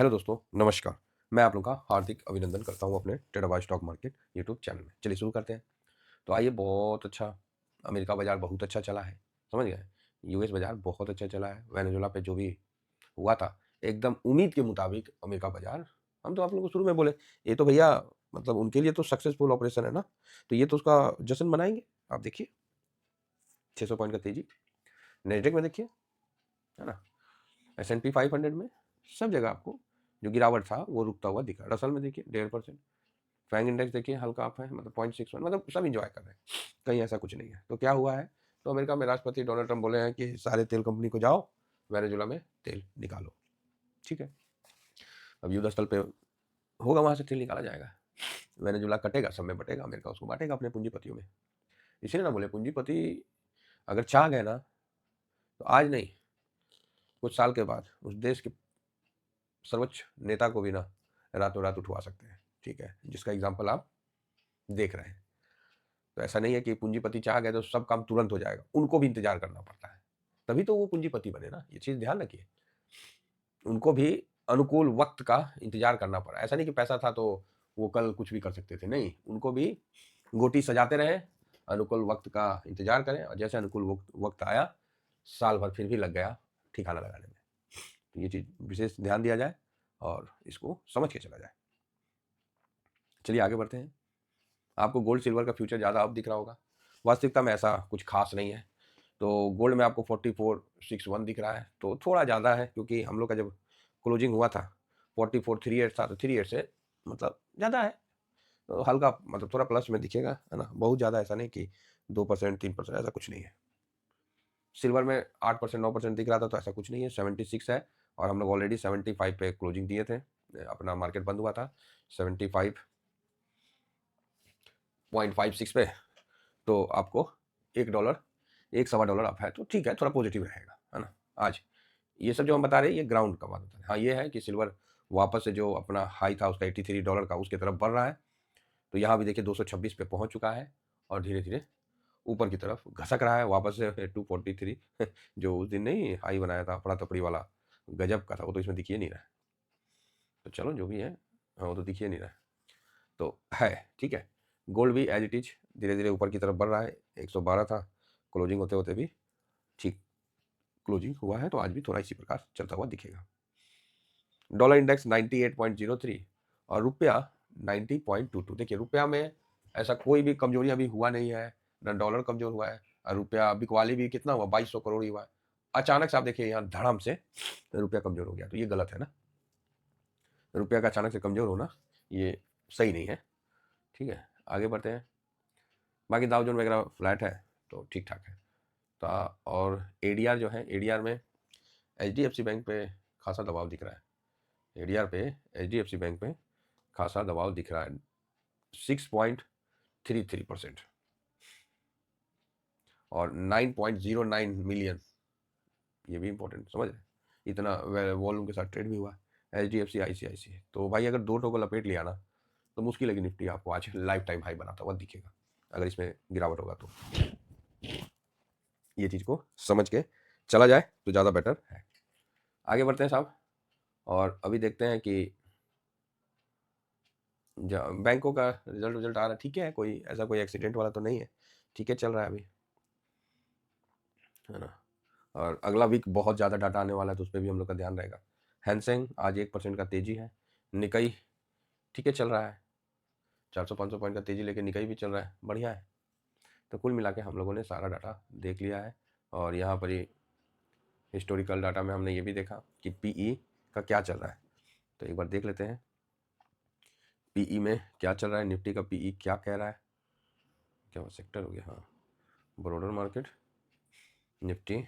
Hello दोस्तों, नमस्कार। मैं आप लोगों का हार्दिक अभिनंदन करता हूँ अपने trader by stock market YouTube channel में। चलिए शुरू करते हैं। तो आइए, बहुत अच्छा अमेरिका बाज़ार बहुत अच्छा चला है, समझ गए? यूएस बाज़ार बहुत अच्छा चला है। वेनेजुएला पे जो भी हुआ था, एकदम उम्मीद के मुताबिक अमेरिका बाज़ार। हम तो आप लोगों को शुरू में बोले, ये तो भैया मतलब उनके लिए तो सक्सेसफुल ऑपरेशन है ना, तो ये तो उसका जश्न मनाएँगे। आप देखिए 600 पॉइंट का तेज़ी। नैस्डैक में देखिए, है ना? एस&पी 500 में सब जगह आपको जो गिरावट था वो रुकता हुआ दिखा। रसल में देखिए 1.5%। फैंग इंडेक्स देखिए हल्का अप है, मतलब 0.61, मतलब सब इंजॉय कर रहे हैं, कहीं ऐसा कुछ नहीं है। तो क्या हुआ है, तो अमेरिका में राष्ट्रपति डोनाल्ड ट्रंप बोले हैं कि सारे तेल कंपनी को जाओ वेनेजुएला में तेल निकालो। ठीक है, अब युद्ध स्थल पे होगा, वहां से तेल निकाला जाएगा। वेनेजुएला कटेगा, सब में बटेगा, अमेरिका उसको बांटेगा अपने पूंजीपतियों में। इसीलिए ना बोले, पूंजीपति अगर चाह गए ना, तो आज नहीं, कुछ साल के बाद उस देश के सर्वोच्च नेता को भी ना रातों रात उठवा सकते हैं। ठीक है, जिसका एग्जाम्पल आप देख रहे हैं। तो ऐसा नहीं है कि पूंजीपति चाह गए तो सब काम तुरंत हो जाएगा, उनको भी इंतजार करना पड़ता है, तभी तो वो पूंजीपति बने ना। ये चीज ध्यान रखिए, उनको भी अनुकूल वक्त का इंतजार करना पड़ा। ऐसा नहीं कि पैसा था तो वो कल कुछ भी कर सकते थे, नहीं, उनको भी गोटी सजाते रहे, अनुकूल वक्त का इंतजार करें, और जैसे अनुकूल वक्त आया, साल भर फिर भी लग गया ठिकाना लगाने में। तो ये चीज विशेष ध्यान दिया जाए और इसको समझ के चला जाए। चलिए आगे बढ़ते हैं। आपको गोल्ड सिल्वर का फ्यूचर ज़्यादा अप दिख रहा होगा, वास्तविकता में ऐसा कुछ खास नहीं है। तो गोल्ड में आपको 4461 दिख रहा है, तो थोड़ा ज़्यादा है, क्योंकि हम लोग का जब क्लोजिंग हुआ था 4438 था, तो 38 से मतलब ज़्यादा है। तो हल्का मतलब थोड़ा प्लस में दिखेगा, है ना, बहुत ज़्यादा ऐसा नहीं कि 2% 3%, ऐसा कुछ नहीं है। सिल्वर में 8% 9% दिख रहा था, तो ऐसा कुछ नहीं है, 76 है। और हम लोग ऑलरेडी 75 पे क्लोजिंग दिए थे, अपना मार्केट बंद हुआ था 75.56 पे। तो आपको $1 एक सवा डॉलर अप है, तो ठीक है, थोड़ा पॉजिटिव रहेगा, है ना। आज ये सब जो हम बता रहे हैं, ये ग्राउंड का बात होता है। हाँ, ये है कि सिल्वर वापस से जो अपना हाई था उसका $83 का, उसके तरफ बढ़ रहा है। तो यहाँ भी देखिए 226 पे पहुंच चुका है, और धीरे धीरे ऊपर की तरफ घसक रहा है वापस से 243 जो उस दिन नहीं हाई बनाया था, अपना तपड़ी वाला गजब का था, वो तो इसमें दिखिए नहीं रहा है। तो चलो जो भी है, हाँ, वो तो दिखिए नहीं रहा है, तो है ठीक है। गोल्ड भी एज इट इज धीरे धीरे ऊपर की तरफ बढ़ रहा है। 112 था, क्लोजिंग होते होते भी ठीक क्लोजिंग हुआ है, तो आज भी थोड़ा इसी प्रकार चलता हुआ दिखेगा। डॉलर इंडेक्स 98.03 और रुपया 90.22। देखिए रुपया में ऐसा कोई भी कमजोरी अभी हुआ नहीं है, ना डॉलर कमजोर हुआ है, और रुपया बिकवाली भी कितना हुआ, 2200 करोड़ ही हुआ है। अचानक से आप देखिए यहाँ धड़ाम से रुपया कमजोर हो गया, तो ये गलत है ना। रुपया का अचानक से कमजोर होना ये सही नहीं है। ठीक है, आगे बढ़ते हैं। बाकी दाव जोन वगैरह फ्लैट है, तो ठीक ठाक है। तो और एडीआर जो है, एडीआर में एचडीएफसी बैंक पे खासा दबाव दिख रहा है। एडीआर पे एचडीएफसी बैंक पे खासा दबाव दिख रहा है, 6.33%, और 9.09 मिलियन, ये भी इंपॉर्टेंट समझ रहे हैं। इतना वॉल्यूम के साथ ट्रेड भी हुआ है H D F C ICICI. तो भाई अगर दो टोको लपेट लिया ना, तो मुश्किल है कि निफ्टी आपको आज लाइफ टाइम हाई बनाता हुआ दिखेगा, अगर इसमें गिरावट होगा तो। ये चीज़ को समझ के चला जाए तो ज़्यादा बेटर है। आगे बढ़ते हैं साहब, और अभी देखते हैं कि बैंकों का रिजल्ट रिजल्ट आ रहा है, ठीक है, कोई ऐसा कोई एक्सीडेंट वाला तो नहीं है, ठीक है, चल रहा है अभी, है ना। और अगला वीक बहुत ज़्यादा डाटा आने वाला है, तो उस पर भी हम लोग का ध्यान रहेगा। हैंसेंग आज 1% का तेजी है। निकई ठीक है चल रहा है, 400-500 पॉइंट का तेजी लेके निकई भी चल रहा है, बढ़िया है। तो कुल मिला के हम लोगों ने सारा डाटा देख लिया है, और यहाँ पर ही हिस्टोरिकल डाटा में हमने ये भी देखा कि पीई का क्या चल रहा है। तो एक बार देख लेते हैं पीई में क्या चल रहा है, निफ्टी का पीई क्या कह रहा है। क्या सेक्टर हो गया, हाँ, ब्रॉडर मार्केट निफ्टी।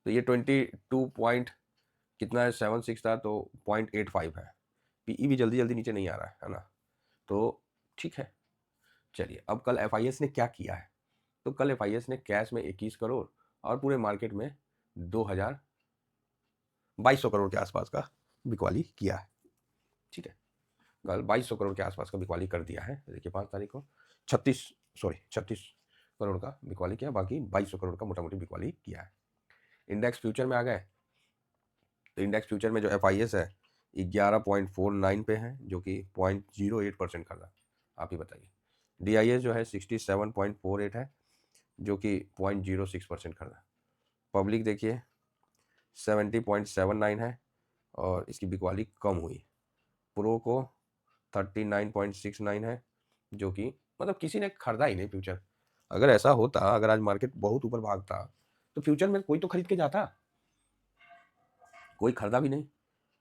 तो ये 22 पॉइंट कितना है, 76 था, तो 0.85 है। पीई भी जल्दी जल्दी नीचे नहीं आ रहा है ना, तो ठीक है। चलिए, अब कल एफआईएस ने क्या किया है, तो कल एफआईएस ने कैश में 21 करोड़ और पूरे मार्केट में 2200 करोड़ के आसपास का बिकवाली किया है। ठीक है, कल 2200 करोड़ के आसपास का बिकवाली कर दिया है। देखिए 5 तारीख को 36 करोड़ का बिकवाली किया, बाकी 2200 करोड़ का मोटा मोटी बिकवाली किया है। इंडेक्स फ्यूचर में आ गए, तो इंडेक्स फ्यूचर में जो एफआईएस है 11.49 पे है, जो कि 0.08% खरीदा। आप ही बताइए। DIS जो है 67.48 है, जो कि 0.06% खरीदा। पब्लिक देखिए 70.79 है और इसकी बिकवाली कम हुई। प्रो को 39.69 है, जो कि मतलब किसी ने खरीदा ही नहीं फ्यूचर। अगर ऐसा होता, अगर आज मार्केट बहुत ऊपर भागता तो फ्यूचर में कोई तो खरीद के जाता, कोई खरीदा भी नहीं।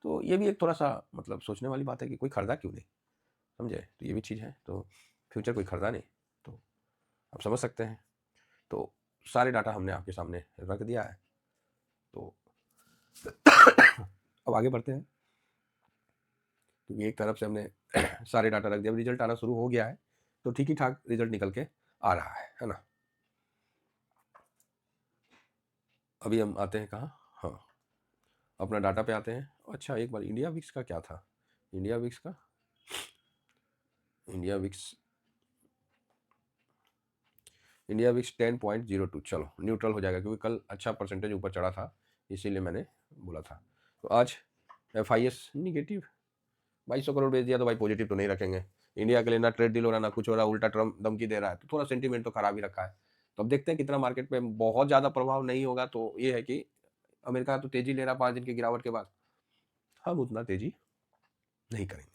तो ये भी एक थोड़ा सा मतलब सोचने वाली बात है कि कोई खरीदा क्यों नहीं, समझे। तो ये भी चीज़ है। तो फ्यूचर कोई खरीदा नहीं, तो आप समझ सकते हैं। तो सारे डाटा हमने आपके सामने रख दिया है। तो अब आगे बढ़ते हैं, क्योंकि एक तरफ से हमने सारे डाटा रख दिया, रिजल्ट आना शुरू हो गया है, तो ठीक ही ठाक रिजल्ट निकल के आ रहा है ना। अभी हम आते हैं कहाँ, हाँ अपना डाटा पे आते हैं। अच्छा एक बार इंडिया विक्स का क्या था, इंडिया विक्स 10.02, चलो न्यूट्रल हो जाएगा, क्योंकि कल अच्छा परसेंटेज ऊपर चढ़ा था, इसीलिए मैंने बोला था। तो आज FIS निगेटिव, 2200 करोड़ बेच दिया, तो भाई पॉजिटिव तो नहीं रखेंगे। इंडिया के लिए ना ट्रेड डील हो रहा, ना कुछ हो रहा, उल्टा ट्रम्प धमकी दे रहा है, तो थोड़ा सेंटीमेंट तो खराब ही रखा है। तो अब देखते हैं कितना मार्केट पे बहुत ज़्यादा प्रभाव नहीं होगा। तो ये है कि अमेरिका तो तेजी ले रहा 5 दिन की गिरावट के बाद, हम उतना तेजी नहीं करेंगे।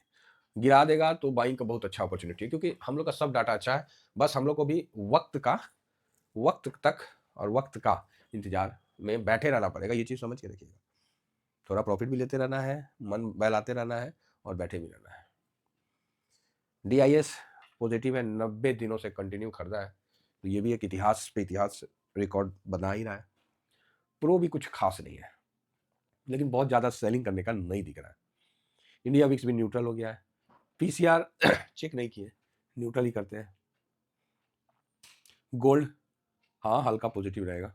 गिरा देगा तो बाइंग का बहुत अच्छा अपॉर्चुनिटी है, क्योंकि हम लोग का सब डाटा अच्छा है। बस हम लोग को भी वक्त तक और वक्त का इंतजार में बैठे रहना पड़ेगा। ये चीज़ समझ के रखिएगा, थोड़ा प्रॉफिट भी लेते रहना है, मन बहलाते रहना है और बैठे भी रहना है। DIS पॉजिटिव है, 90 दिनों से कंटिन्यू खरीदा है, तो ये भी एक इतिहास पे इतिहास रिकॉर्ड बना ही रहा है। प्रो भी कुछ खास नहीं है, लेकिन बहुत ज़्यादा सेलिंग करने का नहीं दिख रहा है। इंडिया विक्स भी न्यूट्रल हो गया है। PCR चेक नहीं किए, न्यूट्रल ही करते हैं। गोल्ड हाँ हल्का पॉजिटिव रहेगा।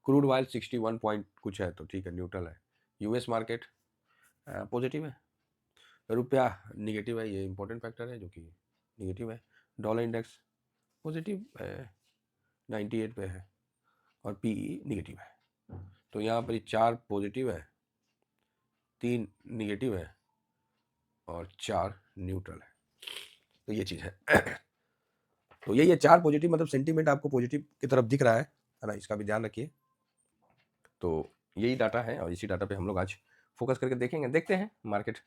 क्रूड ऑयल 61 पॉइंट कुछ है, तो ठीक है न्यूट्रल है। US मार्केट पॉजिटिव है। रुपया निगेटिव है, ये इंपॉर्टेंट फैक्टर है जो कि निगेटिव है। डॉलर इंडेक्स पॉजिटिव है, 98 पे है और PE निगेटिव है। तो यहाँ पर 4 पॉजिटिव है, 3 निगेटिव है और 4 न्यूट्रल है। तो ये चीज़ है। तो यही है 4 पॉजिटिव, मतलब सेंटीमेंट आपको पॉजिटिव की तरफ दिख रहा है ना, इसका भी ध्यान रखिए। तो यही डाटा है और इसी डाटा पे हम लोग आज फोकस करके देखेंगे, देखते हैं मार्केट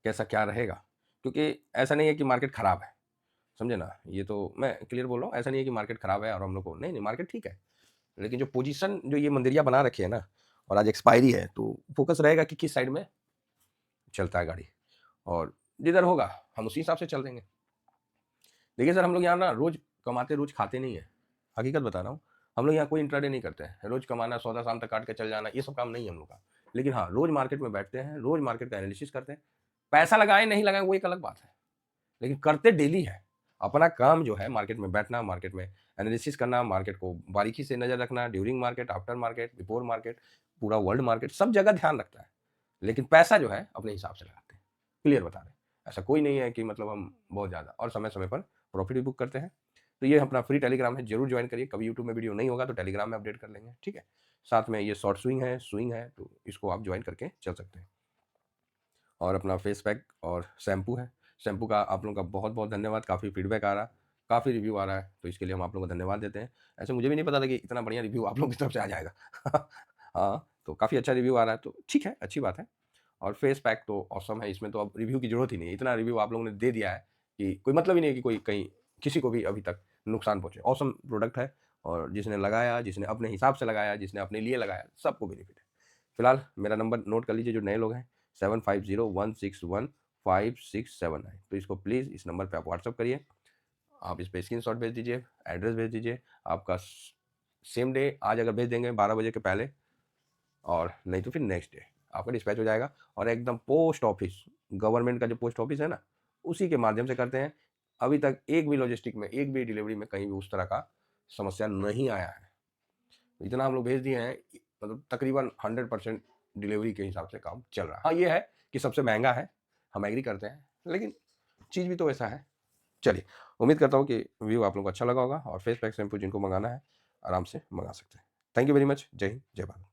कैसा क्या रहेगा। क्योंकि ऐसा नहीं है कि मार्केट ख़राब है, समझे ना। ये तो मैं क्लियर बोल रहा हूँ, ऐसा नहीं है कि मार्केट ख़राब है और हम लोग को नहीं मार्केट ठीक है। लेकिन जो पोजीशन जो ये मंदिरिया बना रखी है ना, और आज एक्सपायरी है, तो फोकस रहेगा कि किस साइड में चलता है गाड़ी, और जिधर होगा हम उसी हिसाब से चल देंगे। देखिए सर, हम लोग यहाँ ना रोज कमाते रोज खाते नहीं है, हकीकत बता रहा हूँ। हम लोग यहाँ कोई इंट्राडे नहीं करते हैं, रोज कमाना, सौदा शाम तक काट के चल जाना, ये सब काम नहीं है हम लोग का। लेकिन हाँ, रोज मार्केट में बैठते हैं, रोज मार्केट का एनालिसिस करते हैं। पैसा लगाए नहीं लगाए वो एक अलग बात है, लेकिन करते डेली है। अपना काम जो है मार्केट में बैठना, मार्केट में एनालिसिस करना, मार्केट को बारीकी से नजर रखना, during market, after market, before market, पूरा वर्ल्ड मार्केट, सब जगह ध्यान रखता है। लेकिन पैसा जो है अपने हिसाब से लगाते हैं, क्लियर बता रहे हैं। ऐसा कोई नहीं है कि मतलब हम बहुत ज़्यादा, और समय समय पर प्रॉफिट भी बुक करते हैं। तो ये अपना फ्री टेलीग्राम है, जरूर ज्वाइन करिए। कभी यूट्यूब में वीडियो नहीं होगा तो टेलीग्राम में अपडेट कर लेंगे, ठीक है। साथ में ये शॉर्ट स्विंग है, तो इसको आप ज्वाइन करके चल सकते हैं। और अपना फेस पैक और शैम्पू है, शैम्पू का आप लोगों का बहुत बहुत धन्यवाद। काफ़ी फीडबैक आ रहा, काफ़ी रिव्यू आ रहा है, तो इसके लिए हम आप लोगों को धन्यवाद देते हैं। ऐसे मुझे भी नहीं पता था कि इतना बढ़िया रिव्यू आप लोगों की तरफ से आ जाएगा। हाँ, तो काफ़ी अच्छा रिव्यू आ रहा है, तो ठीक है, अच्छी बात है। और फेस पैक तो ऑसम है, इसमें तो अब रिव्यू की ज़रूरत ही नहीं है। इतना रिव्यू आप लोगों ने दे दिया है कि कोई मतलब ही नहीं है कि कोई कहीं किसी को भी अभी तक नुकसान पहुँचे। ऑसम प्रोडक्ट है, और जिसने लगाया, जिसने अपने हिसाब से लगाया, जिसने अपने लिए लगाया, सबको बेनिफिट है। फिलहाल मेरा नंबर नोट कर लीजिए, जो नए लोग हैं, 7501615679। तो इसको प्लीज़ इस नंबर पे आप व्हाट्सअप करिए, आप इस पर स्क्रीनशॉट भेज दीजिए, एड्रेस भेज दीजिए। आपका सेम डे आज अगर भेज देंगे 12 बजे के पहले, और नहीं तो फिर नेक्स्ट डे आपका डिस्पैच हो जाएगा। और एकदम पोस्ट ऑफिस, गवर्नमेंट का जो पोस्ट ऑफिस है ना, उसी के माध्यम से करते हैं। अभी तक एक भी लॉजिस्टिक में, एक भी डिलीवरी में कहीं भी उस तरह का समस्या नहीं आया है। इतना हम लोग भेज दिए हैं, मतलब तकरीबन 100% डिलीवरी के हिसाब से काम चल रहा है। हाँ, ये है कि सबसे महंगा है, हम एग्री करते हैं, लेकिन चीज़ भी तो वैसा है। चलिए, उम्मीद करता हूँ कि व्यू आप लोगों को अच्छा लगा होगा, और फेस पैक शैम्पू जिनको मंगाना है आराम से मंगा सकते हैं। Thank you very much. जय हिंद, जय भारत।